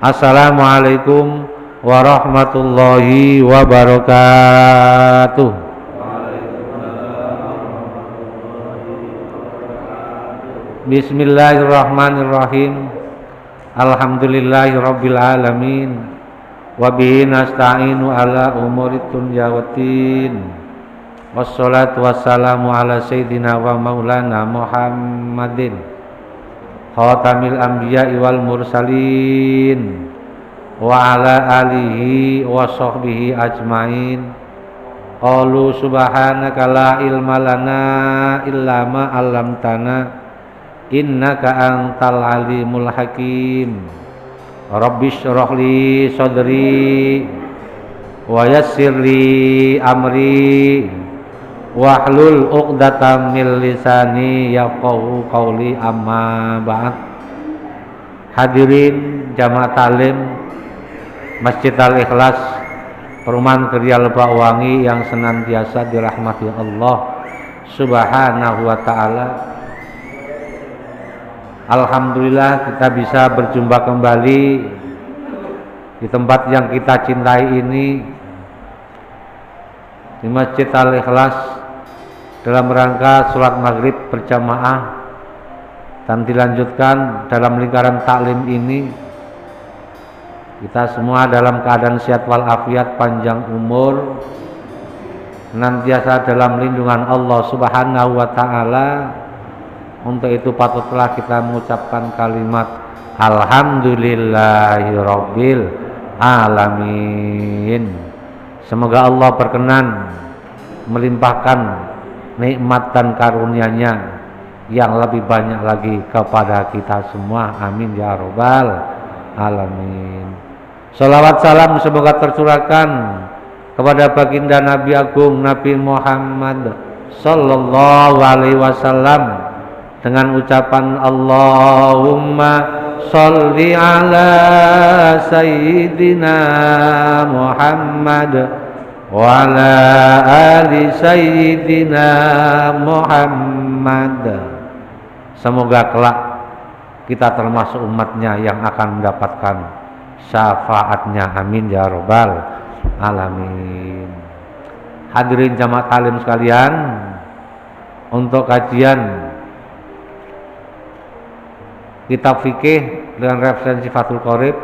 Assalamualaikum warahmatullahi wabarakatuh. Bismillahirrahmanirrahim. Alhamdulillahirabbil alamin. Wa bihi nasta'inu ala umuri dunya waddin. Wassalatu wassalamu ala sayyidina wa maulana Muhammadin khatamil anbiya'i wal mursalin wa ala alihi wa sahbihi ajmain. Qalu subhanaka la ilma lana illa ma 'allamtana innaka antal alimul hakim. Rabbis shrah li sadri wa yassir li amri wahlul 'uqdatam min lisani yafqahu qawli, amma ba'd. Hadirin jamaah talim Masjid Al-Ikhlas Perumahan Kriya Lebak Wangi yang senantiasa dirahmati Allah Subhanahu wa ta'ala. Alhamdulillah kita bisa berjumpa kembali di tempat yang kita cintai ini, di Masjid Al-Ikhlas, dalam rangka sholat maghrib berjamaah dan dilanjutkan dalam lingkaran taklim ini. Kita semua dalam keadaan sehat walafiat, panjang umur, senantiasa dalam lindungan Allah Subhanahu wa ta'ala. Untuk itu patutlah kita mengucapkan kalimat Alhamdulillahirabbil alamin. Semoga Allah berkenan melimpahkan nikmat dan karunia-Nya yang lebih banyak lagi kepada kita semua. Amin ya rabbal alamin. Salawat salam semoga tercurahkan kepada baginda Nabi Agung Nabi Muhammad sallallahu alaihi wasallam dengan ucapan Allahumma sholli ala sayyidina Muhammad wa ala ali sayyidina Muhammad. Semoga kelak kita termasuk umatnya yang akan mendapatkan syafaatnya. Amin ya rabbal alamin. Hadirin jamaah talim sekalian, untuk kajian kitab fikih dengan referensi Fathul Qorib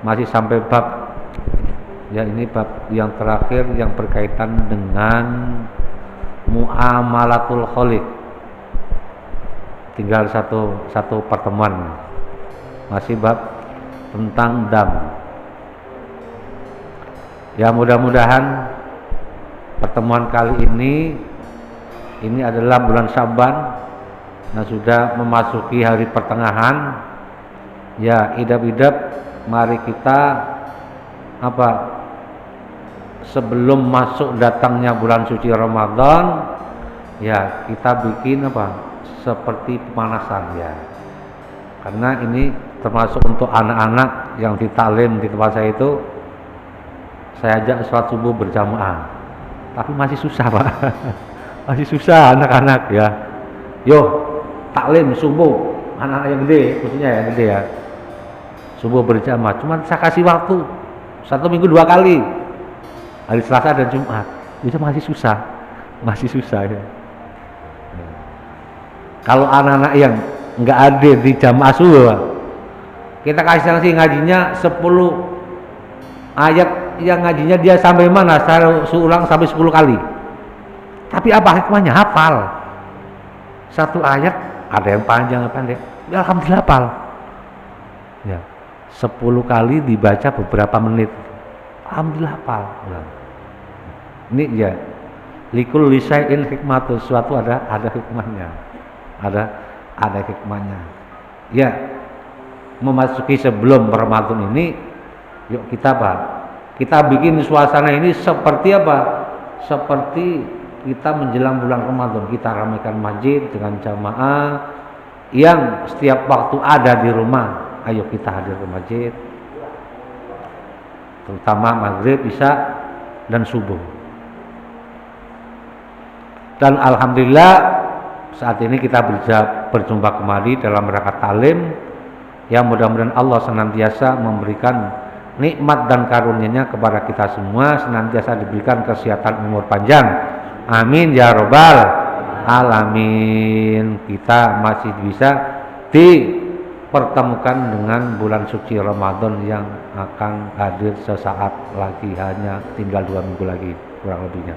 masih sampai bab, ya ini bab yang terakhir yang berkaitan dengan muamalatul kholiq. Tinggal satu pertemuan, masih bab tentang dam. Ya mudah-mudahan pertemuan kali ini adalah bulan Syaban. Nah, sudah memasuki hari pertengahan. Ya, idap-idap mari kita sebelum masuk datangnya bulan suci Ramadan, ya kita bikin seperti pemanasan ya. Karena ini termasuk untuk anak-anak yang ditaklim di tempat saya itu, saya ajak sholat subuh berjamaah. Tapi masih susah, Pak. Masih susah anak-anak ya. Yo, taklim subuh, anak-anak yang gede, khususnya yang gede ya, subuh berjamaah. Cuman saya kasih waktu 1 minggu 2 kali, hari Selasa dan Jumat. Itu masih susah ya. Kalau anak-anak yang nggak ada di jamaah subuh, kita kasih sanksi ngajinya 10 ayat, yang ngajinya dia sampai mana, saya ulang sampai 10 kali. Tapi apa hikmahnya? Hafal satu ayat, ada yang panjang apa pendek, ya alhamdulillah hafal ya. 10 kali dibaca beberapa menit, alhamdulillah hafal ya. Ini ya likul lisai'in hikmatu, suatu ada hikmahnya, ada hikmahnya ya. Memasuki sebelum Ramadan ini, yuk kita bikin suasana ini seperti seperti kita menjelang bulan Ramadan. Kita ramaikan masjid dengan jamaah yang setiap waktu ada di rumah. Ayo kita hadir ke masjid, terutama maghrib, isya, dan subuh. Dan alhamdulillah saat ini kita berjumpa kembali dalam rangka talim Ya mudah-mudahan Allah senantiasa memberikan nikmat dan karunia-Nya kepada kita semua, senantiasa diberikan kesehatan umur panjang. Amin ya robbal alamin. Kita masih bisa dipertemukan dengan bulan suci Ramadan yang akan hadir sesaat lagi, hanya tinggal 2 minggu lagi kurang lebihnya.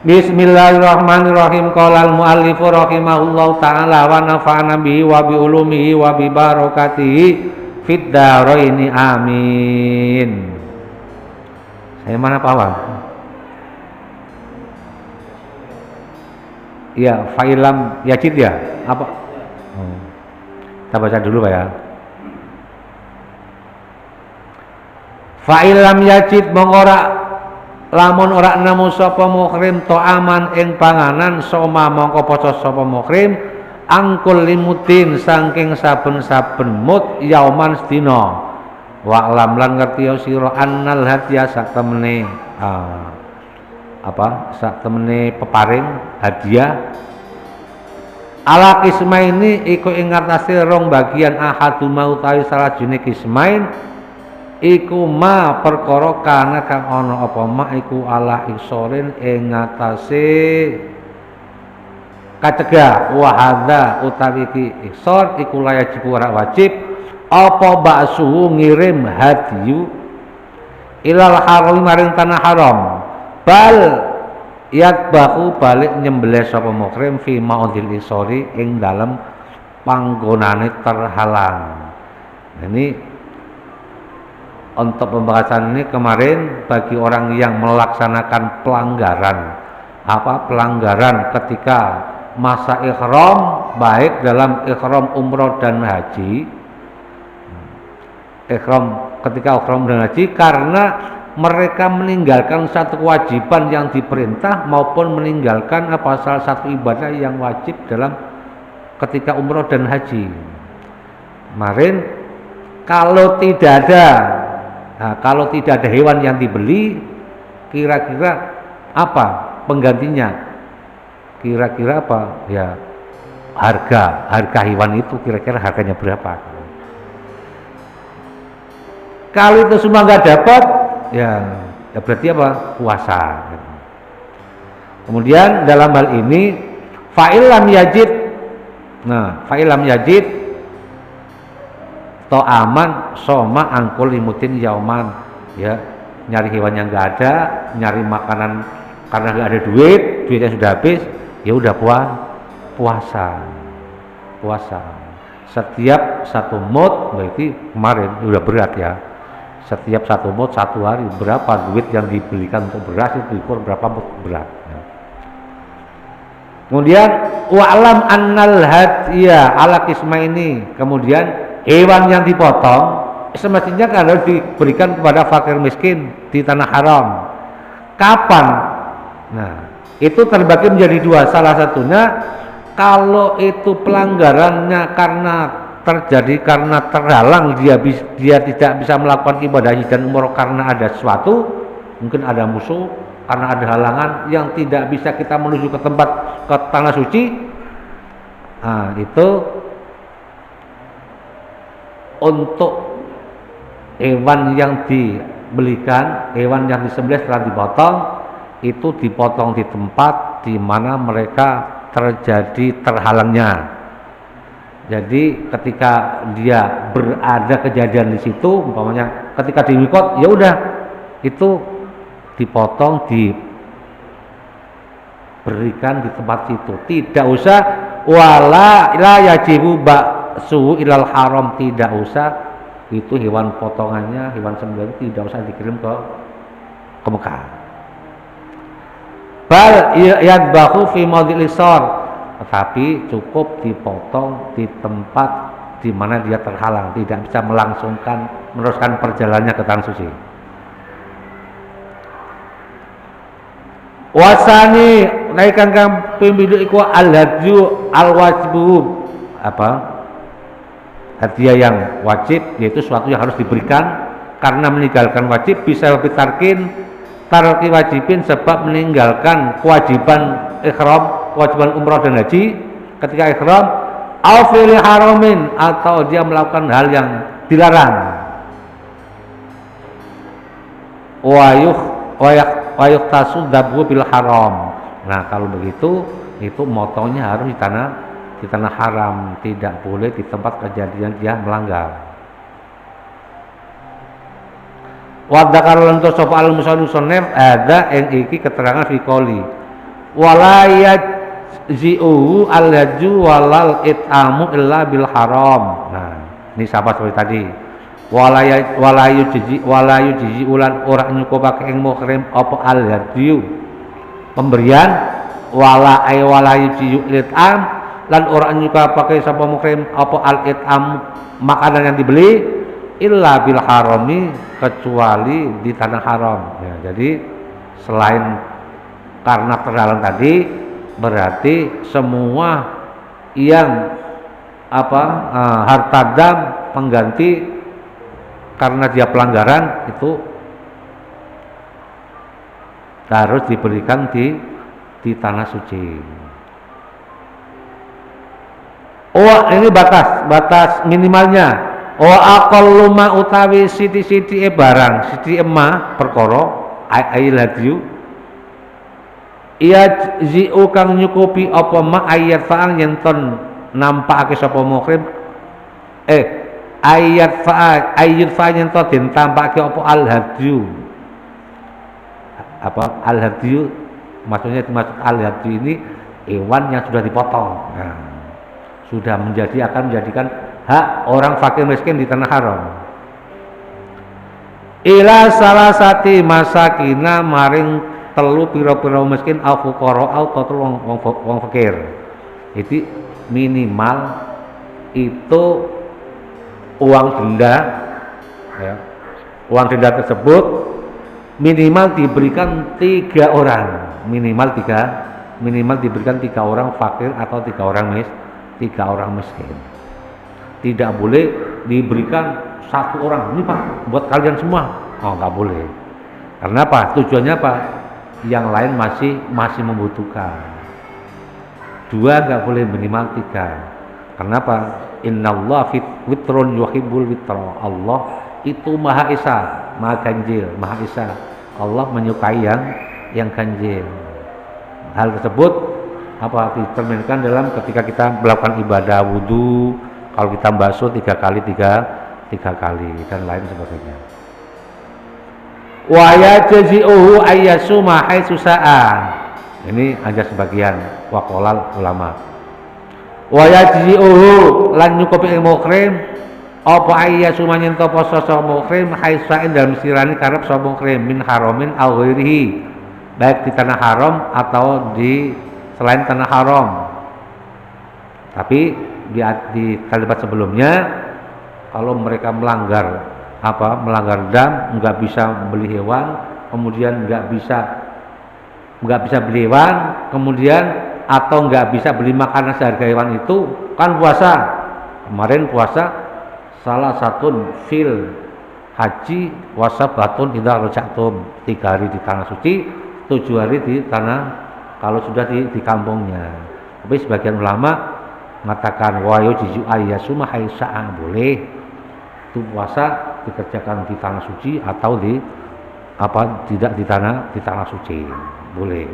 Bismillahirrahmanirrahim. Qala al-muallif rahimahullahu taala wa nafa'ana bihi wa bi ulumihi wa bi barakatihi fid dharaini amin. Saya mana Pak Wan? Iya, fa'ilam yajid ya? Apa? Kita baca dulu Pak ya. Fa'ilam yajid mongora lamun ora nemu sapa muhrim ta'aman ing panganan soma mongko poso sapa muhrim angkul limutin saking saben-saben mut yauman sedina wa lam lan ngerti sira annal hadiah sak temene sak temene peparing hadiah ala kismaini iku ing ngatasi rong bagian ahadu mautawi salah jene kismain iku ma perkara kana kang ana apa ma iku ala isorin ing ngatasi kacegah wa hadza utawi iki isor iku wajib ora wajib apa baksuhu ngirim hadiyu ilal haram maring tanah haram bal yatbahu balik nyembelih sapa muhrim fi ma'udil isori ing dalem panggonane terhalang. Ini untuk pembahasan ini kemarin bagi orang yang melaksanakan pelanggaran ketika masa ihram, baik dalam ihram umroh dan haji, ketika ihram dan haji, karena mereka meninggalkan satu kewajiban yang diperintah maupun meninggalkan salah satu ibadah yang wajib dalam ketika umroh dan haji. Kemarin kalau tidak ada hewan yang dibeli, kira-kira apa penggantinya? Kira-kira apa? Ya harga hewan itu kira-kira harganya berapa? Kalau itu semua nggak dapat, ya berarti apa? Puasa. Kemudian dalam hal ini fa'ilam yajid. Nah, fa'ilam yajid aman soma angkul limutin yauman, ya nyari hewan yang nggak ada, nyari makanan karena nggak ada duitnya sudah habis, ya udah puasa setiap satu mut. Berarti kemarin udah berat ya, setiap satu mut 1 hari berapa duit yang dibelikan untuk beras itu diukur berapa mut berat ya. Kemudian wa'lam annal hadiya ala kismaini, kemudian hewan yang dipotong semestinya kan harus diberikan kepada fakir miskin di tanah haram. Kapan? Nah, itu terbagi menjadi 2. Salah satunya kalau itu pelanggarannya karena terhalang, dia tidak bisa melakukan ibadah haji dan umroh karena ada sesuatu, mungkin ada musuh, karena ada halangan yang tidak bisa kita menuju ke tanah suci. Nah, itu untuk hewan yang dibelikan, hewan yang disembelih setelah dipotong, itu dipotong di tempat di mana mereka terjadi terhalangnya. Jadi ketika dia berada kejadian di situ, umpamanya ketika di mikot, ya udah itu dipotong, diberikan di tempat situ. Tidak usah wala la yajibu ba'su ilal haram, tidak usah itu hewan potongannya, hewan sembelihan tidak usah dikirim ke Mekah. Bal yadbahu fi mawdhi'il isar, tetapi cukup dipotong di tempat di mana dia terhalang, tidak bisa meneruskan perjalanannya ke tanah suci. Wasani naikan kang pemilu iku al-hadyu al-wajibu, hadiah yang wajib, yaitu sesuatu yang harus diberikan karena meninggalkan wajib, bisa lebih tarki wajibin, sebab meninggalkan kewajiban ihram, kewajiban umrah dan haji ketika ihram, au fil haramin, atau dia melakukan hal yang dilarang. Wayuk tasuddabu bil haram. Nah, kalau begitu itu motongnya harus di tanah haram, tidak boleh di tempat kejadian dia melanggar. Wa dzakara lan sapa al musannif ada ing iki keterangan fi qouli wala yajzi'u al haju walal it'amu illa bil haram. Nah, ini sahabat seperti tadi. Wala yujzi ulan ora nyukupake ing muhrim apa al hadiyu pemberian wala yujzi it'am lan ora nyukupake sapa muhrim apa al it'am makanan yang dibeli illa bil harami, kecuali di tanah haram. Ya, jadi selain karena terhalang tadi, berarti semua yang harta dam pengganti karena dia pelanggaran itu harus diberikan di tanah suci. Oh, ini batas minimalnya. Aqallu ma utawi siti-siti barang, siti emah perkara ailadiu iya ziu kang nyukupi apa ma ayat fa'al yen ton nampakake sapa muhrim ayat fa'al yen ton den tampakake apa al hadiu al hadiu maksud al hadiu ini hewan yang sudah dipotong. Nah, sudah akan menjadikan hak orang fakir miskin di tanah haram. Ila salasati masakina maring telu pira-pira miskin au fuqara au telu wong fakir. Itu minimal itu uang denda ya. Uang denda tersebut minimal diberikan 3 orang, minimal diberikan 3 orang fakir atau 3 orang miskin. Tidak boleh diberikan 1 orang, ini Pak buat kalian semua. Oh, nggak boleh. Karena apa? Tujuannya apa? Yang lain masih membutuhkan. 2 nggak boleh, minimal 3. Karena apa? Innallaha witrun yuhibbul witra. Allah itu Maha Esa, Maha ganjil, Maha Esa. Allah menyukai yang ganjil. Hal tersebut diterminkan dalam ketika kita melakukan ibadah wudu. Kalau kita basuh 3 kali dan lain sebagainya. Wa yajzi'uhu ayyasuma haitsu sa'a. Ini aja sebagian waqolal ulama. Wa yajzi'uhu lan nyukupi muhrim apa ayyasuma yen to poso sapa muhrim haitsu sa'in dalam sirani karep sapa muhrim min haramin aw ghairihi, baik di tanah haram atau di selain tanah haram. Tapi di kalimat sebelumnya kalau mereka melanggar dam, nggak bisa beli hewan, kemudian nggak bisa beli hewan, kemudian atau nggak bisa beli makanan seharga hewan itu kan puasa. Kemarin puasa salah satu fil haji wasabatun idza raja'tum, 3 hari di tanah suci, 7 hari di tanah kalau sudah di kampungnya. Tapi sebagian ulama mengatakan wa yujizu ayyasuma haisa'an, boleh itu puasa dikerjakan di tanah suci atau tidak di tanah suci, boleh.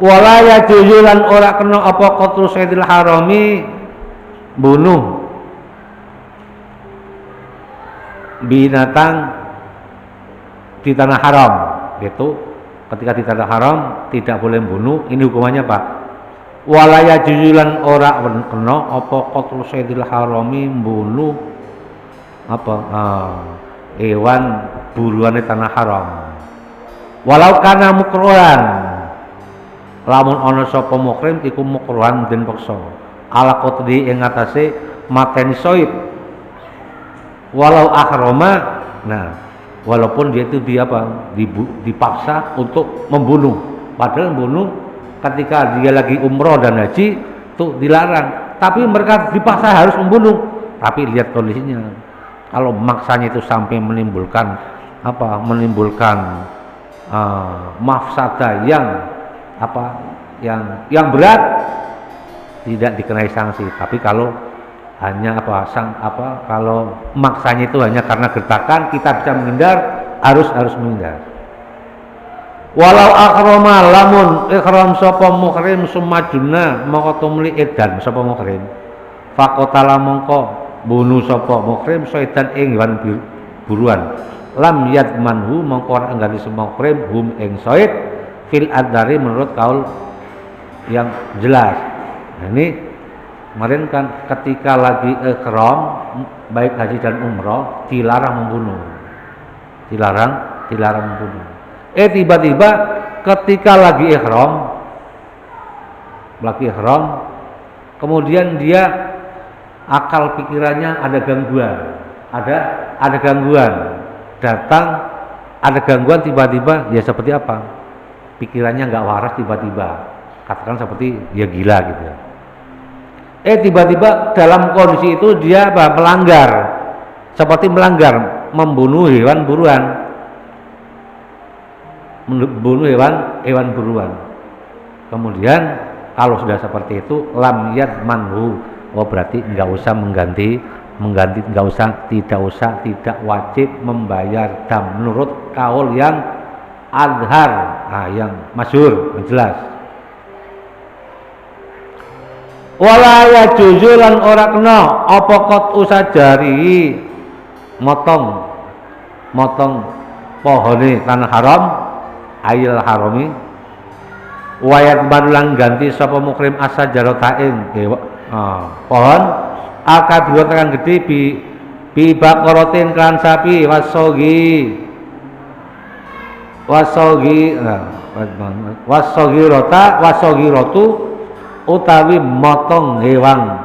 Wala yajuzu lan ora kena apa qatru sayyidil harami bunuh binatang di tanah haram, yaitu ketika di tanah haram tidak boleh membunuh. Ini hukumannya Pak. Walaya jujulan ora kena apa qatlu sayyidil harami membunuh hewan buruane tanah haram. Walau kana mukrohan, lamun ana sapa mukrim iku mukrohan den paksa. Ala qatli ing atase mateni soib. Walau ahrama, nah walaupun dia itu dipaksa untuk membunuh, padahal membunuh ketika dia lagi umroh dan haji itu dilarang, tapi mereka dipaksa harus membunuh. Tapi lihat kondisinya, kalau maksanya itu sampai menimbulkan mafsadah yang berat tidak dikenai sanksi. Tapi kalau hanya kalau maksanya itu hanya karena gertakan, kita bisa menghindar, harus menghindar. Walau akhrama lamun ikhram sapa muhrim sumajuna mongko tumli edan sapa muhrim. Faqatala mongko bunuh sapa muhrim syaitan ing hewan buruan. Lam yadmanhu mongko ora nggani muhrim hum ing syait fil adari menurut kaul yang jelas. Nah, ini kemarin kan ketika lagi ikhram baik haji dan umroh dilarang membunuh. Dilarang membunuh. Tiba-tiba ketika lagi ihram kemudian dia akal pikirannya ada gangguan datang, ada gangguan tiba-tiba, ya seperti apa, pikirannya nggak waras tiba-tiba, katakan seperti dia gila gitu. Tiba-tiba dalam kondisi itu dia melanggar, membunuh hewan buruan. Kemudian kalau sudah seperti itu lam yadmanhu, berarti tidak tidak wajib membayar dam menurut kaul yang adhar, yang masyhur, jelas. Wala yajuzu lan ora kena apa qat usajari motong pohone tanah haram ayil harami wayat barulang ganti sapa mukrim asajarata ing pohon akadua tekan gede bi bakorotin kan sapi wasogi rotu utawi motong hewan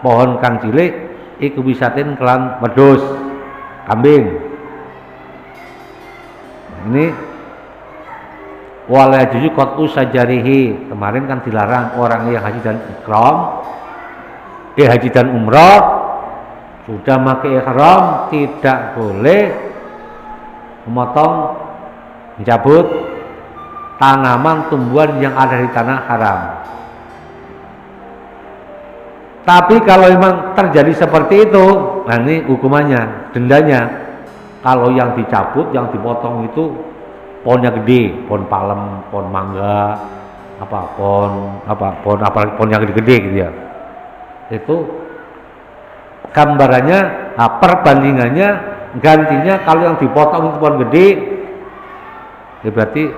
pohon kang cilik iku bisatin kelan wedhus kambing. Ini wala juju qat'u sajarihi, kemarin kan dilarang orang yang haji dan haji dan umrah sudah pakai ihram tidak boleh memotong, mencabut tanaman tumbuhan yang ada di tanah haram. Tapi kalau memang terjadi seperti itu, nah ini hukumannya, dendanya. Kalau yang dicabut, yang dipotong itu pohonnya gede, pohon palem, pohon mangga, pohon yang gede-gede gitu ya. Itu gambarannya, perbandingannya, gantinya kalau yang dipotong itu pohon gede, ya berarti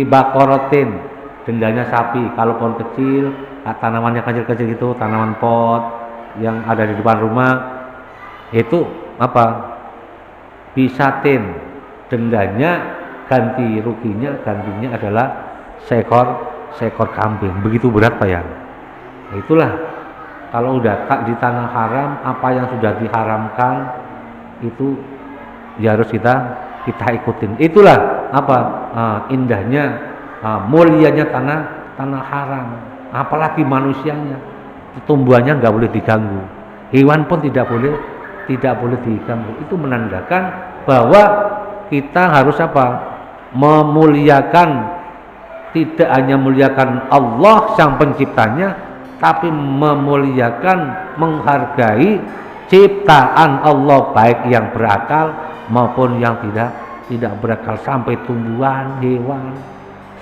bakorotin, dendanya sapi. Kalau pohon kecil, tanamannya kecil-kecil gitu, tanaman pot yang ada di depan rumah, itu bisatin, dendanya gantinya adalah seekor kambing. Begitu berat Pak ya. Itulah kalau udah di tanah haram, apa yang sudah diharamkan itu ya harus kita ikutin. Itulah indahnya, mulianya tanah haram. Apalagi manusianya, tumbuhannya nggak boleh diganggu, hewan pun tidak boleh diganggu. Itu menandakan bahwa kita harus memuliakan, tidak hanya muliakan Allah sang penciptanya, tapi memuliakan, menghargai ciptaan Allah, baik yang berakal maupun yang tidak berakal, sampai tumbuhan, hewan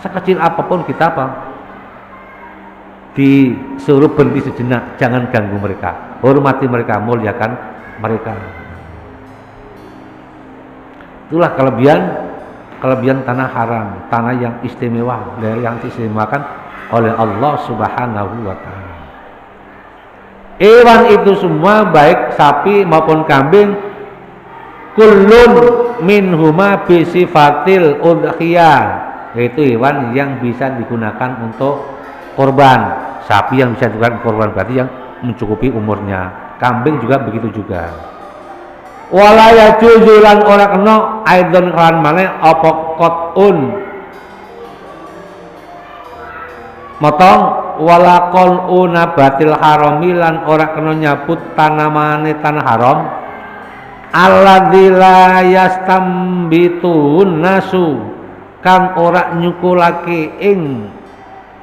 sekecil apapun kita disuruh berhenti sejenak, jangan ganggu mereka, hormati mereka, muliakan mereka. Itulah kelebihan tanah haram, tanah yang istimewa, yang diistimewakan oleh Allah Subhanahu wa ta'ala. Hewan itu semua baik sapi maupun kambing, kullun minhuma bisifatil udhiyah, yaitu hewan yang bisa digunakan untuk korban. Sapi yang bisa digunakan korban berarti yang mencukupi umurnya. Kambing juga begitu juga. Wala yajuzu lan ora kena aidon kan maneh apa qatun motong wala quluna batil harami lan ora kena nyabut tanamane tanah haram alladzi la yastambitun nasu kang ora nyukulake ing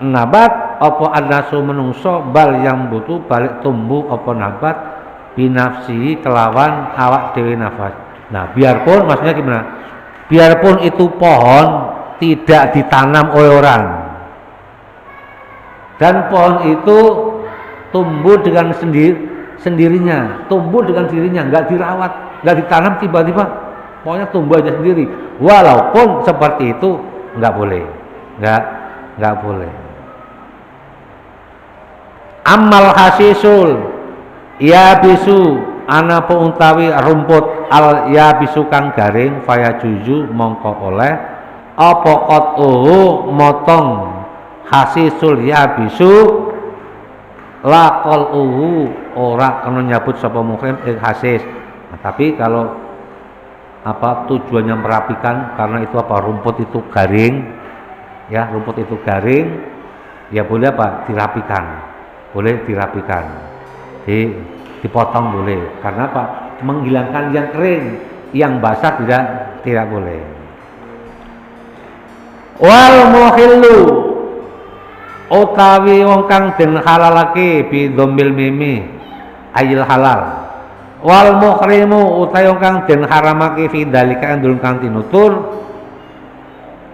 nabat apa anasu menungso bal yang butuh balik tumbuh apa nabat binafsi kelawan awak dewi nafas. Nah biarpun maksudnya gimana, biarpun itu pohon tidak ditanam oleh orang dan pohon itu tumbuh dengan sendirinya, tumbuh dengan sendirinya, nggak dirawat, nggak ditanam, tiba-tiba pohonnya tumbuh aja sendiri, walaupun seperti itu nggak boleh, nggak boleh. Amal hasisul ya bisu ana utawi rumput al ya bisu kang garing faya juju mongko oleh apa qatuhu motong hasisul ya bisu laqal ora kena nyabut sapa muhrim hasis. Nah, tapi kalau tujuannya merapikan karena itu rumput itu garing ya, rumput itu garing ya boleh dirapikan. Boleh dirapikan, dipotong boleh. Karena menghilangkan yang kering, yang basah tidak boleh. Wal muhillu utawi wong kang den halalake bi dhammil mimi ayil halal. Wal muhrimu utawi wong kang den haramake fi dalika ndulung kang tinutur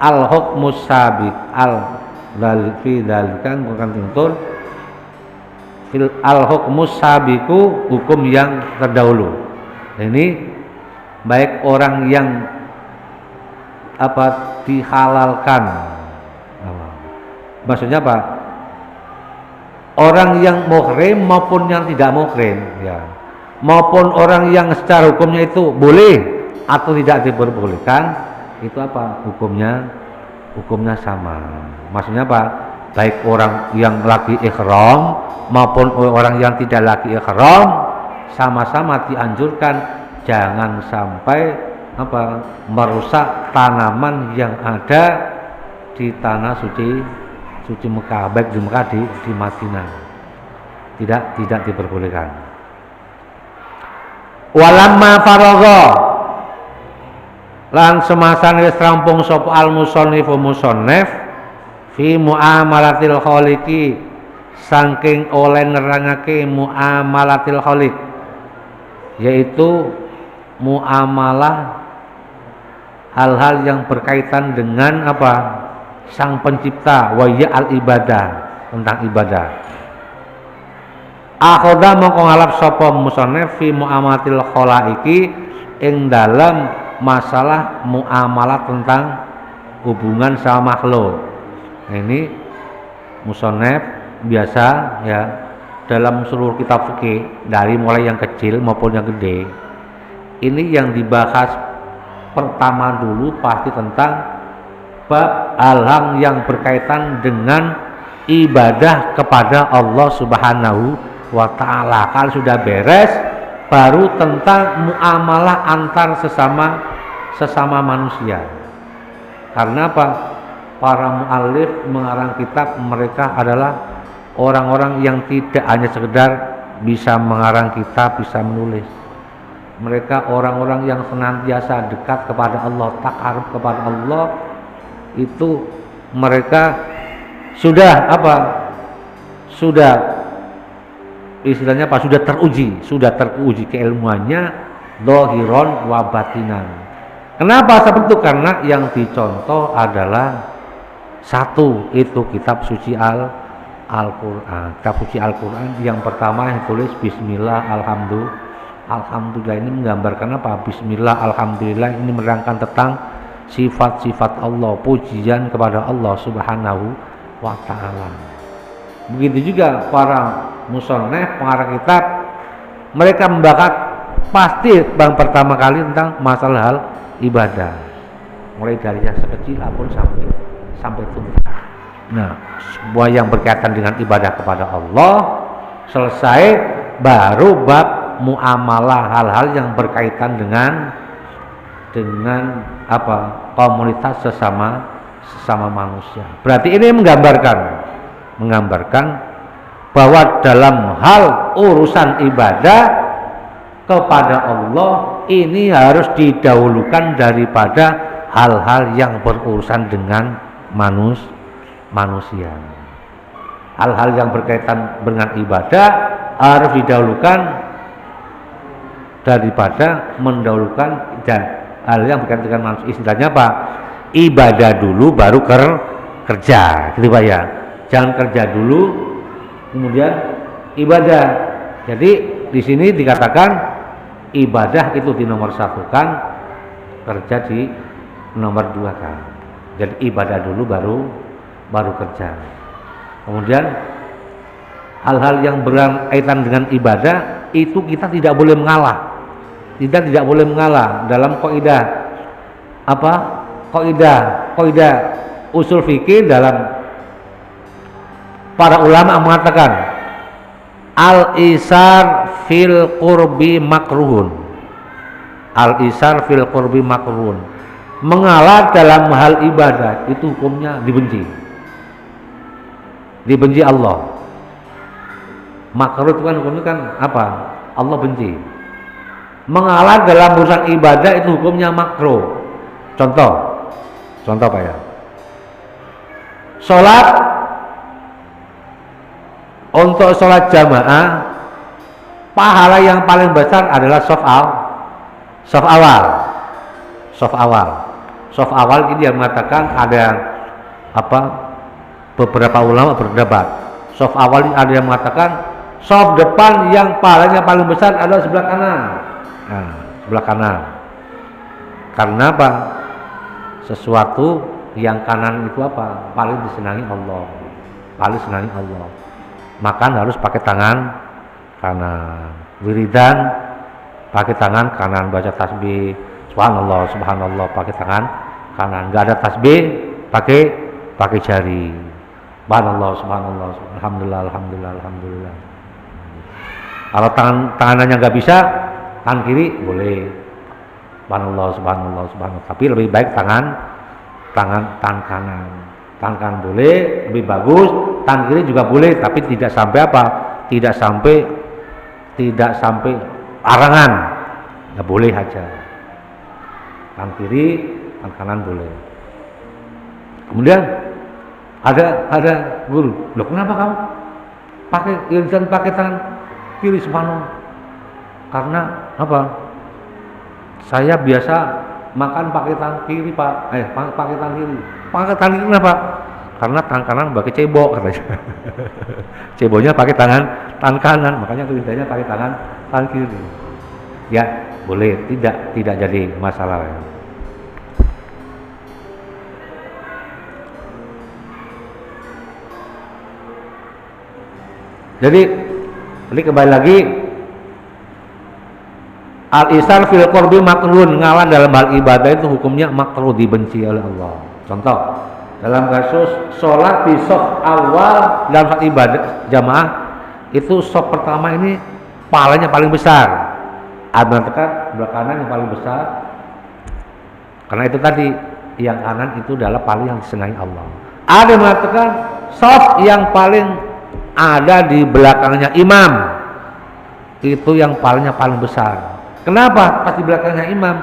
al hukmus sabit al fi dalika kang tinutur fil al hukmus sabiku hukum yang terdahulu. Ini baik orang yang dihalalkan, maksudnya orang yang muhrim maupun yang tidak muhrim ya, maupun orang yang secara hukumnya itu boleh atau tidak diperbolehkan, itu hukumnya sama. Maksudnya baik orang yang lagi ihram maupun orang yang tidak lagi ihram sama-sama dianjurkan jangan sampai merusak tanaman yang ada di tanah suci Mekah, baik di Mekah di Madinah. Tidak diperbolehkan. Walamma faragha lan semasan wis rampung sapa al musannifu musannif fi muamalatil khaliqi saking oleh nerangake muamalatil khaliq, yaitu muamalah hal-hal yang berkaitan dengan sang pencipta, wa ya al ibadah, tentang ibadah. Akhoda mongko ngalap sapa musannif fi muamalatil khalaiki ing dalam masalah muamalah tentang hubungan sama makhluk. Ini musannif biasa ya dalam seluruh kitab fikih dari mulai yang kecil maupun yang gede, ini yang dibahas pertama dulu pasti tentang bab hal yang berkaitan dengan ibadah kepada Allah Subhanahu wa ta'ala. Kalau sudah beres baru tentang muamalah antar sesama manusia. Karena para muallif mengarang kitab mereka adalah orang-orang yang tidak hanya sekedar bisa mengarang kitab, bisa menulis. Mereka orang-orang yang senantiasa dekat kepada Allah, takarub kepada Allah. Itu mereka sudah istilahnya sudah teruji keilmuannya dhahiron wa batinan. Kenapa seperti itu? Karena yang dicontoh adalah satu, itu kitab suci Al-Quran. Kitab suci Al-Quran yang pertama yang tulis Bismillah Alhamdulillah, ini menggambarkan Bismillah Alhamdulillah ini menerangkan tentang sifat-sifat Allah, pujian kepada Allah Subhanahu wa ta'ala. Begitu juga para musannif, pengarang kitab, mereka membahas pasti pertama kali tentang masalah hal ibadah, mulai dari yang sekecil pun sampai tuntas. Nah, semua yang berkaitan dengan ibadah kepada Allah selesai, baru bab muamalah, hal-hal yang berkaitan dengan komunitas sesama manusia. Berarti ini menggambarkan bahwa dalam hal urusan ibadah kepada Allah ini harus didahulukan daripada hal-hal yang berurusan dengan manusia. Hal-hal yang berkaitan dengan ibadah harus didahulukan daripada mendahulukan hal yang berkaitan dengan manusia. Istilahnya apa? Ibadah dulu baru kerja, gitu Pak ya. Jangan kerja dulu kemudian ibadah. Jadi di sini dikatakan ibadah itu dinomor satukan, kerja di nomor dua kan. Jadi ibadah dulu baru kerja. Kemudian hal-hal yang berkaitan dengan ibadah itu kita tidak boleh mengalah. Kita tidak boleh mengalah dalam kaidah apa? Kaidah usul fikih dalam para ulama mengatakan al-isar fil qurbi makruhun. Al-isar fil qurbi makruhun. Mengalah dalam hal ibadah itu hukumnya dibenci. Dibenci Allah. Makruh itu kan hukumnya kan apa? Allah benci. Mengalah dalam urusan ibadah itu hukumnya makruh. Contoh Pak ya. Untuk sholat jamaah, pahala yang paling besar adalah saf awal ini yang mengatakan ada apa? Beberapa ulama berdebat. Saf awal ini ada yang mengatakan saf depan yang pahalanya paling besar adalah sebelah kanan. Nah, sebelah kanan. Karena apa? Sesuatu yang kanan itu apa? Paling disenangi Allah. Paling senangi Allah. Makan harus pakai tangan kanan. Wiridan pakai tangan kanan, baca tasbih subhanallah pakai tangan kanan. Enggak ada tasbih pakai jari. Subhanallah, alhamdulillah. Kalau tangannya nggak bisa, tangan kiri boleh. Subhanallah. Tapi lebih baik tangan kanan. Tangan kanan boleh, lebih bagus. Tangan kiri juga boleh, tapi tidak sampai apa? Tidak sampai larangan. Nggak boleh aja. Tangan kiri, tangan kanan boleh. Kemudian ada guru, loh kenapa kamu pakai tangan kiri subhanallah? Karena apa? Saya biasa makan pakai tangan kiri Pak, pakai tangan kiri. Pakai tangan kiri kenapa? Karena tangan kanan pakai cebok katanya. Ceboknya pakai tangan kanan, makanya tulisannya pakai tangan kiri. Ya boleh, tidak jadi masalah ya. Jadi ini kembali lagi al-isar fil qurbi makruhun, ngalah dalam hal ibadah itu hukumnya makruh, dibenci oleh Allah. Contoh dalam kasus sholat di shaf awal dalam saat ibadah jamaah itu shaf pertama ini pahalanya paling besar, ada tekan sebelah kanan yang paling besar karena itu tadi yang kanan itu adalah paling yang disenangi Allah. Ada yang mengatakan shaf yang paling ada di belakangnya imam itu yang paling besar. Kenapa pas di belakangnya imam?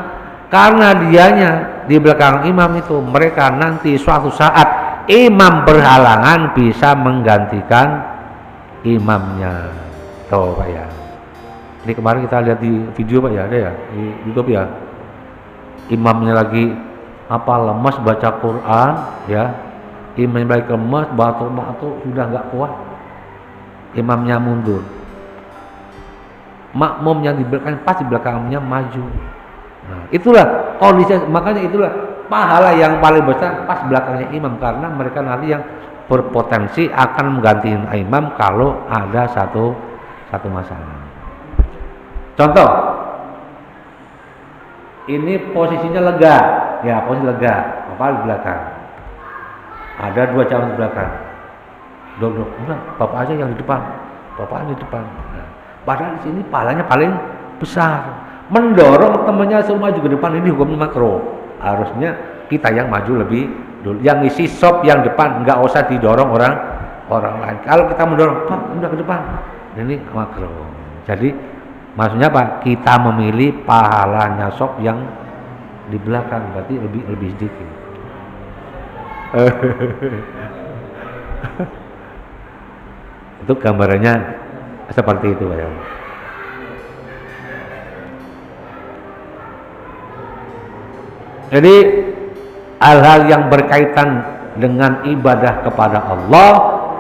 Karena dianya di belakang imam itu mereka nanti suatu saat imam berhalangan bisa menggantikan imamnya. Tuh Pak ya. Ini kemarin kita lihat di video Pak ya, ada ya di YouTube ya. Imamnya lagi lemas baca Quran ya. Imamnya lagi lemas batuk sudah nggak kuat. Imamnya mundur, makmum yang di belakang pas di belakangnya maju. Nah, itulah kondisi, makanya itulah pahala yang paling besar pas belakangnya imam, karena mereka nanti yang berpotensi akan menggantikan imam kalau ada satu masalah. Contoh, ini posisinya lega, ya posisi lega, bapak di belakang, ada dua jamaah di belakang. Enggak, bapak aja yang di depan. Nah, padahal di sini pahalanya paling besar. Mendorong temannya semua juga di depan ini hukumnya makruh. Harusnya kita yang maju lebih dulu. Yang isi shop yang depan, enggak usah didorong orang lain. Kalau kita mendorong, Pak, udah ke depan. Ini makruh. Jadi maksudnya apa? Kita memilih pahalanya shop yang di belakang berarti lebih sedikit. Itu gambarannya seperti itu ya. Jadi hal-hal yang berkaitan dengan ibadah kepada Allah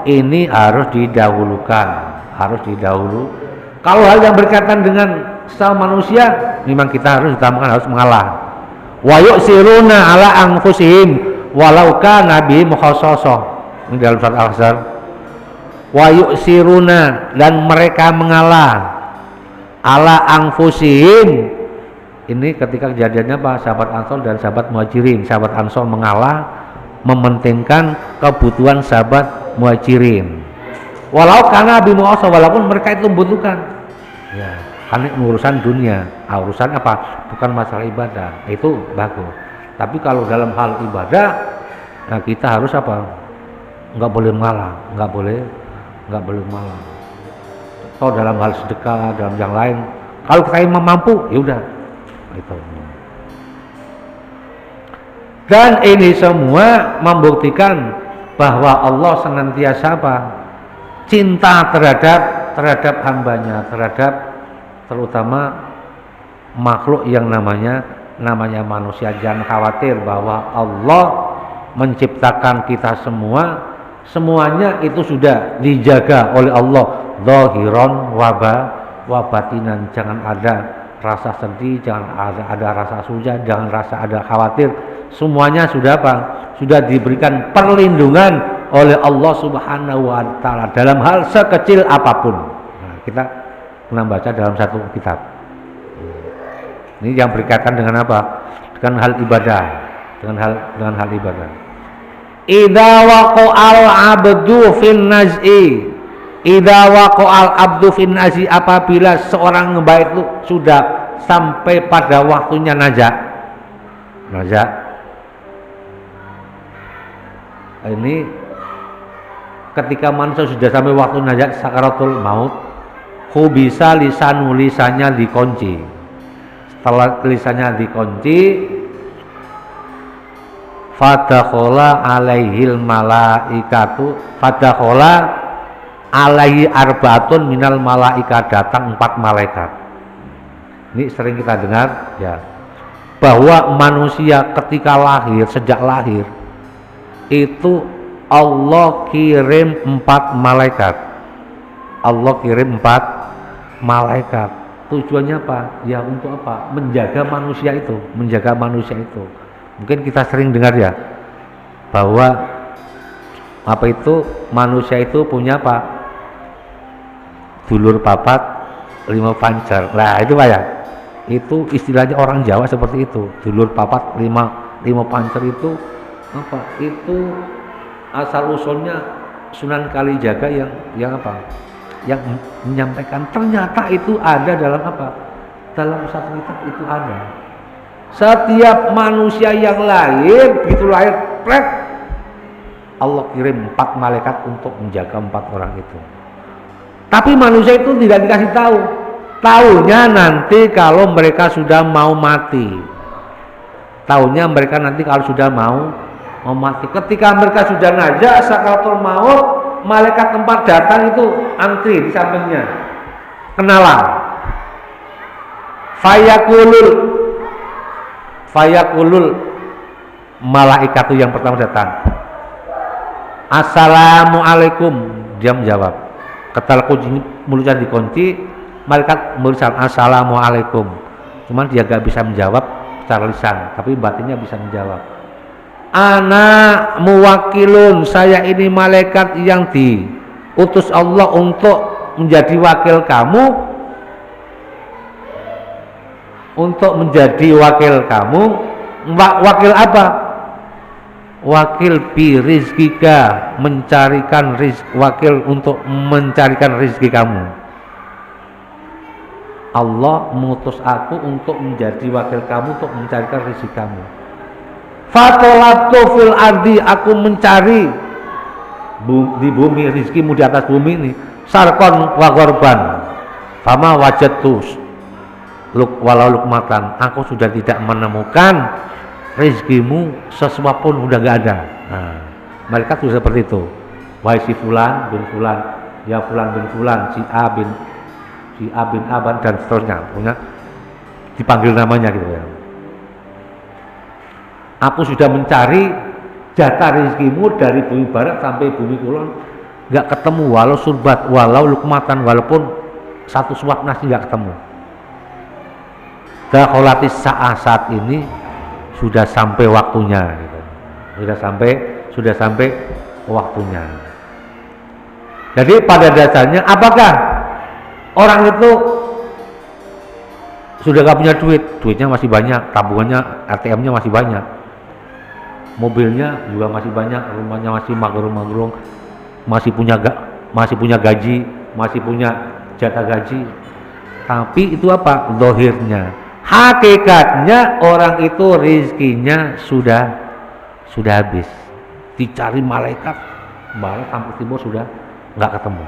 ini harus didahulukan, Kalau hal yang berkaitan dengan sesama manusia, memang kita harus utamakan, harus mengalah. Wa yu'siruna ala anfusihim walau kana bihim khassasah. Ini dalam surat Al-Ahzab. Wa yu'siruna, dan mereka mengalah ala anfusihim. Ini ketika kejadiannya apa? Sahabat Ansor dan sahabat Muhajirin. Sahabat Ansor mengalah, mementingkan kebutuhan sahabat Muhajirin. Walau karena bimu'asa, walaupun mereka itu membutuhkan. Ya, karena urusan dunia, urusan apa? Bukan masalah ibadah. Itu bagus. Tapi kalau dalam hal ibadah, nah kita harus apa? Enggak boleh mengalah, enggak boleh mengalah. Atau dalam hal sedekah, dalam yang lain, kalau kita mampu, ya udah. Itu. Dan ini semua membuktikan bahwa Allah senantiasa apa? Cinta terhadap hambanya, terutama makhluk yang namanya manusia. Jangan khawatir bahwa Allah menciptakan kita semuanya itu sudah dijaga oleh Allah, zahiran wa batinan. Jangan ada rasa sedih, jangan ada rasa susah, jangan rasa ada khawatir. Semuanya sudah apa? Sudah diberikan perlindungan oleh Allah Subhanahu wa taala dalam hal sekecil apapun. Nah, kita pernah baca dalam satu kitab. Ini yang berkaitan dengan apa? Dengan hal ibadah, dengan hal ibadah. Idza waqa'al abdu fin naz'i. Idza waqa'al abdu fin naz'i, apabila seorang hamba itu sudah sampai pada waktunya najak. Ini ketika manusia sudah sampai waktu najak sakaratul maut, bisa lisannya dikunci. Setelah lisannya dikunci, fadakhola alaihil malaikatu, fadakhola alaihi arbaatun minal malaikat, datang 4 malaikat. Ini sering kita dengar ya, bahwa manusia ketika lahir, sejak lahir itu Allah kirim 4 malaikat. Allah kirim 4 malaikat. Tujuannya apa? Ya untuk apa? Menjaga manusia itu. Mungkin kita sering dengar ya, bahwa apa itu manusia itu punya apa? Dulur papat 5 pancer. Nah itu Pak ya. Itu istilahnya orang Jawa seperti itu. Dulur papat 5 pancer itu apa? Itu asal usulnya Sunan Kalijaga yang apa? Yang menyampaikan, ternyata itu ada dalam apa? Dalam satu kitab itu ada. Setiap manusia yang lahir, begitu lahir, plek, Allah kirim 4 malaikat untuk menjaga 4 orang itu. Tapi manusia itu tidak dikasih tahu. Tahunya nanti kalau mereka sudah mau mati. Tahunya mereka nanti kalau sudah mau mati. Ketika mereka sudah najak sakaratul maut, malaikat tempat datang itu antri di sampingnya, kenalan. Fayakulul malaikat itu yang pertama datang, assalamualaikum, dia menjawab. Ketika mulutnya dikunci, malaikat berucap assalamualaikum. Cuman dia gak bisa menjawab secara lisan, tapi batinnya bisa menjawab. Ana muwakilun, saya ini malaikat yang diutus Allah untuk menjadi wakil kamu, wakil apa? Wakil bi rizkika, mencarikan wakil untuk mencarikan rezeki kamu. Allah mengutus aku untuk menjadi wakil kamu untuk mencarikan rezeki kamu. Fatolatu fil ardi, aku mencari di bumi, rizkimu di atas bumi ini, sarkon wa gorban, fama wajatus, walau lukmatan, aku sudah tidak menemukan rezekimu, sesuap pun udah gak ada. Nah, malaikat sudah seperti itu. Wahai si fulan bin fulan, ya fulan bin fulan, si A bin Aban dan seterusnya, punya dipanggil namanya gitu ya. Aku sudah mencari jatah rezekimu dari bumi barat sampai bumi kulon, nggak ketemu, walau surbat, walau lukmatan, walaupun satu suap nasi nggak ketemu. Dakholatis saat ini sudah sampai waktunya gitu. sudah sampai waktunya. Jadi pada dasarnya apakah orang itu sudah gak punya duitnya masih banyak, tabungannya ATM-nya masih banyak, mobilnya juga masih banyak, rumahnya masih magrung-magrung, masih punya gaji, masih punya jatah gaji, tapi itu apa? Zahirnya. Hakikatnya orang itu rezekinya sudah habis. Dicari malaikat barat sampai timur sudah nggak ketemu.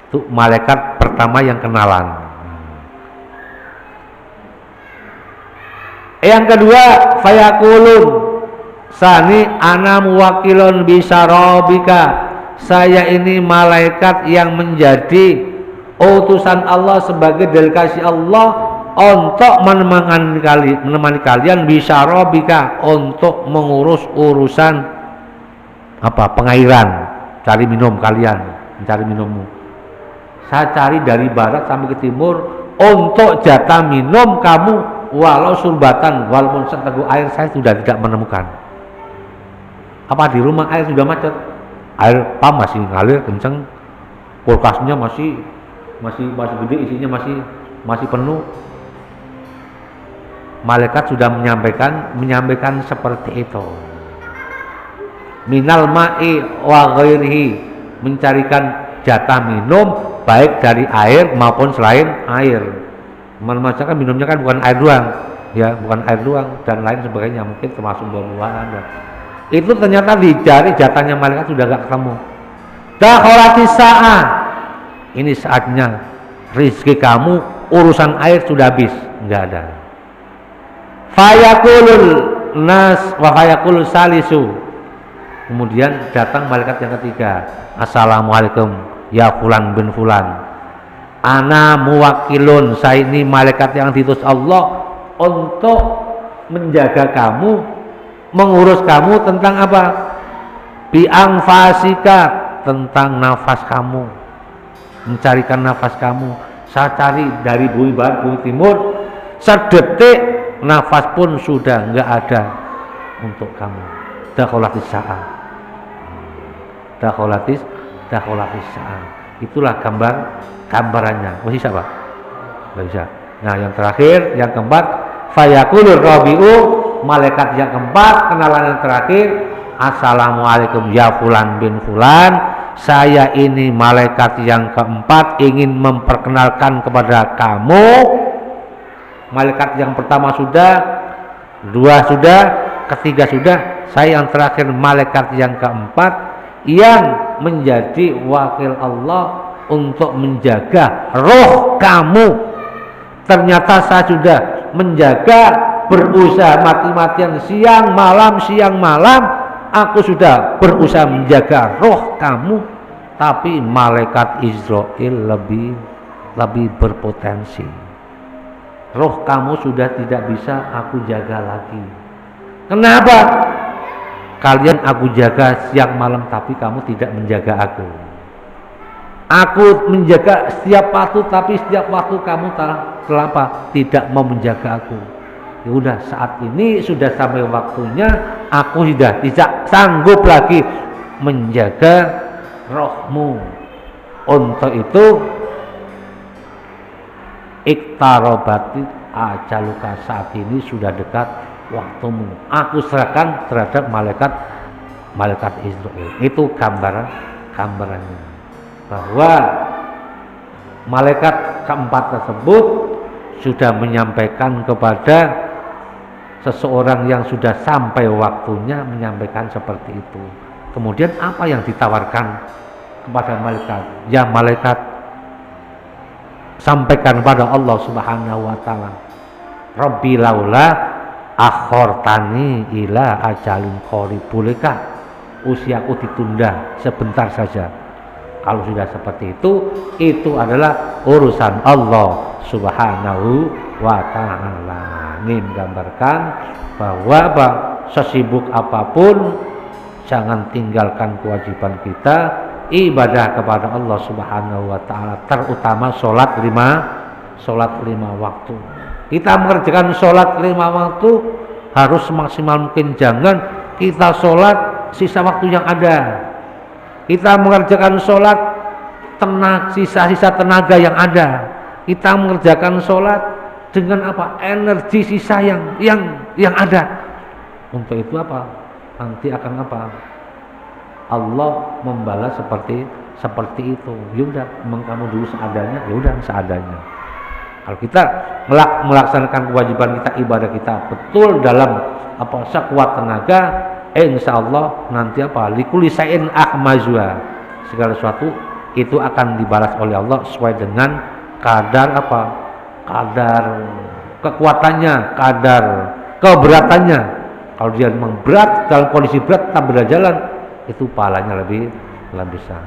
Itu malaikat pertama yang kenalan. Yang kedua, fayakulun sani ana muwakilun bisarobika. Saya ini malaikat yang menjadi utusan Allah sebagai delegasi Allah untuk menemani kalian bisarobika, untuk mengurus urusan pengairan, cari minum kalian, mencari minummu. Saya cari dari barat sampai ke timur untuk jatah minum kamu, walau surbatan, walaupun seteguk air saya sudah tidak menemukan. Apa di rumah air sudah macet, air pam masih ngalir kenceng, kulkasnya masih gede, isinya masih penuh. Malaikat sudah menyampaikan seperti itu. Minal ma'i wa ghairihi, mencarikan jatah minum baik dari air maupun selain air. Maksudnya minumnya kan bukan air doang, ya, bukan air doang dan lain sebagainya, mungkin termasuk buah-buahan. Itu ternyata dicari jatahnya malaikat sudah gak ketemu. Dakholatis sa'ah, ini saatnya rezeki kamu, urusan air sudah habis, nggak ada. Fayakulul nas wa fayakul salisu, kemudian datang malaikat yang ketiga. Assalamualaikum ya fulan bin fulan, ana muwakilun, saya ini malaikat yang diutus Allah untuk menjaga kamu, mengurus kamu tentang apa? Biangfasika, tentang nafas kamu, mencarikan nafas kamu. Saya cari dari bumi barat, bumi timur, sedetik nafas pun sudah nggak ada untuk kamu. Dakholatis sa'ah, dakholatis sa'ah. Itulah gambarannya. Masih bisa Pak? Nggak bisa. Nah yang terakhir, yang keempat, fayakulur rabi'u, malaikat yang keempat, kenalan yang terakhir. Assalamualaikum ya fulan bin fulan, saya ini malaikat yang keempat ingin memperkenalkan kepada kamu. Malaikat yang pertama sudah, dua sudah, ketiga sudah, saya yang terakhir malaikat yang keempat yang menjadi wakil Allah untuk menjaga roh kamu. Ternyata saya sudah menjaga, berusaha mati-matian, siang malam, aku sudah berusaha menjaga roh kamu, tapi malaikat Israel lebih berpotensi. Roh kamu sudah tidak bisa aku jaga lagi. Kenapa? Kalian aku jaga siang malam, tapi kamu tidak menjaga aku. Aku menjaga setiap waktu, tapi setiap waktu kamu tidak mau menjaga aku. Ya udah, saat ini sudah sampai waktunya, aku sudah tidak sanggup lagi menjaga rohmu. Untuk itu iktarobatit ajaluka, saat ini sudah dekat waktumu. Aku serahkan terhadap malaikat Israel. Itu gambarannya, bahwa malaikat keempat tersebut sudah menyampaikan kepada seseorang yang sudah sampai waktunya, menyampaikan seperti itu. Kemudian apa yang ditawarkan kepada malaikat? Ya malaikat, sampaikan pada Allah Subhanahu wa taala, Rabbi laula akhortani ila ajalin qarib, bolehkah usiaku ditunda sebentar saja? Kalau sudah seperti itu adalah urusan Allah Subhanahu wa taala. Ini menggambarkan bahwa sesibuk apapun jangan tinggalkan kewajiban kita, ibadah kepada Allah Subhanahu wa taala, terutama sholat lima waktu. Kita mengerjakan sholat 5 waktu harus semaksimal mungkin. Jangan kita sholat sisa waktu yang ada. Kita mengerjakan sholat sisa-sisa tenaga yang ada. Kita mengerjakan sholat dengan energi sisa yang ada. Untuk itu nanti akan Allah membalas seperti itu. Yaudah, memang kamu dulu seadanya, yaudah seadanya. Kalau kita melaksanakan kewajiban kita, ibadah kita betul dalam sekuat tenaga, insya Allah nanti likuli sayin ahmazwa, segala sesuatu itu akan dibalas oleh Allah sesuai dengan kadar kadar kekuatannya, kadar keberatannya. Kalau dia memang berat, dalam kondisi berat tak berjalan, itu pahalanya lebih besar.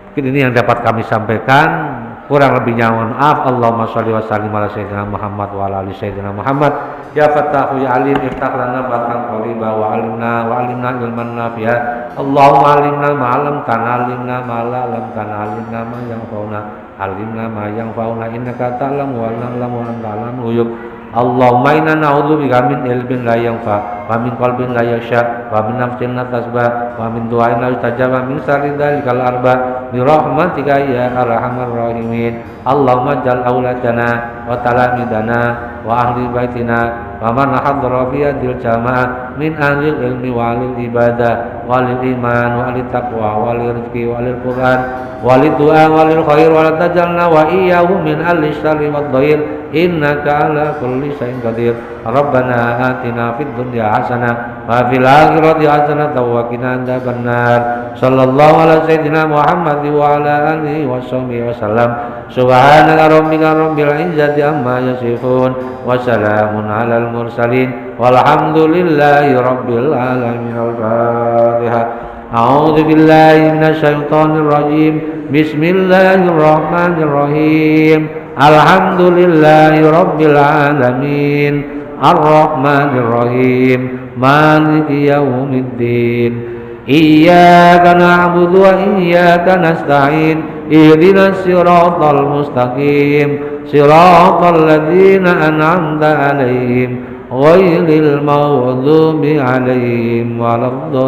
Mungkin ini yang dapat kami sampaikan. Kurang lebihnya mohon maaf. Allahumma sholli wa sallim ala sayyidina Muhammad wa ala ali sayyidina Muhammad. Ya Fattahu ya Alim, iftah lana fathan qariba wa alimna ilman nafi'a. Allahumma alimna ma 'allamtana, alimna ma la 'allamtana, alimna ma yanfa'una, alimna ma yanfa'una, innaka ta'lamu wa na'lamu wa anta 'allamul ghuyub. Allahumma inna na'udzubika min ilmin la yanfa' wa min qalbin la yakhsha wa min nafsin la tasba wa min du'ain la yustajab wa min syarri dzalikal arba bi rahmatika ya arhamar rahimin. Allahumma ja'al auladana wa talamidana wa ahli baitina wa man hadara fi hadhil jamaah min ahli ilmi wa ahli ibadah wa ahli iman wa ahli taqwa wa ahli rizqi wa ahli Qur'an wa ahli du'a wa ahli khair wa la tajalna wa iyyahu min ahli syarri wad dhair innaka ala kulli syai'in qadir. Rabbana atina fid dunya hasanah wa fil akhirati hasanah wa qina adzabannar. Sallallahu ala sayyidina Muhammad wa ala alihi wa sahbihi wasallam. Subhanaka rabbika rabbil izzati amma yasifun wa salamun alal mursalin walhamdulillahi rabbil alamin. Al-Fatihah. A'udzu billahi minasy syaithanir rajim. Bismillahirrahmanirrahim. Alhamdulillahi rabbil alamin. Ar-Rahmanir Rahim. Maliki yaumiddin. Iyyaka na'budu wa iyyaka nasta'in. Ihdinas siratal mustaqim. Siratal ladzina an'amta 'alaihim ghairil maghdubi 'alaihim waladdallin.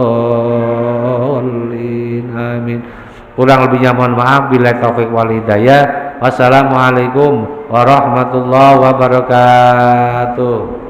Amin. Kurang lebihnya mohon maaf. Billahi taufik wal hidayah. Wassalamualaikum warahmatullahi wabarakatuh.